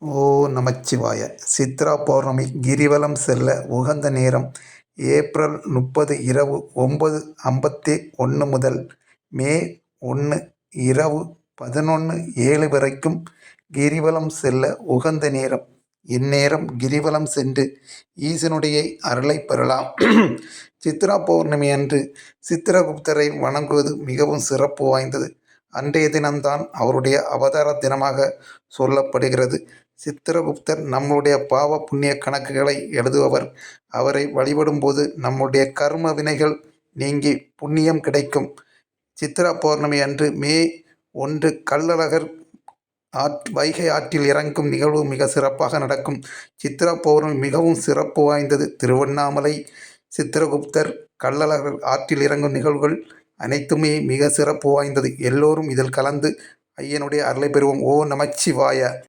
ஓ நமச்சிவாய! சித்ரா பௌர்ணமி கிரிவலம் செல்ல உகந்த நேரம் ஏப்ரல் 30 இரவு 9:51 முதல் மே 1 இரவு 11:07 வரைக்கும் கிரிவலம் செல்ல உகந்த நேரம். இந்நேரம் கிரிவலம் சென்று ஈசனுடைய அருளைப் பெறலாம். சித்ரா பௌர்ணமி அன்று சித்திரகுப்தரை வணங்குவது மிகவும் சிறப்பு வாய்ந்தது. அன்றைய தினம்தான் அவருடைய அவதார தினமாக சொல்லப்படுகிறது. சித்திரகுப்தர் நம்முடைய பாவ புண்ணிய கணக்குகளை எழுதுபவர். அவரை வழிபடும்போது நம்முடைய கர்ம வினைகள் நீங்கி புண்ணியம் கிடைக்கும். சித்ரா பௌர்ணமி அன்று மே 1 கள்ளழகர் வைகை ஆற்றில் இறங்கும் நிகழ்வு மிக சிறப்பாக நடக்கும். சித்ரா பௌர்ணமி மிகவும் சிறப்பு வாய்ந்தது. திருவண்ணாமலை சித்திரகுப்தர் கள்ளழகர் ஆற்றில் இறங்கும் நிகழ்வுகள் அனைத்துமே மிக சிறப்பு வாய்ந்தது. எல்லோரும் இதில் கலந்து ஐயனுடைய அருளை பெறுவோம். ஓ நமச்சிவாய!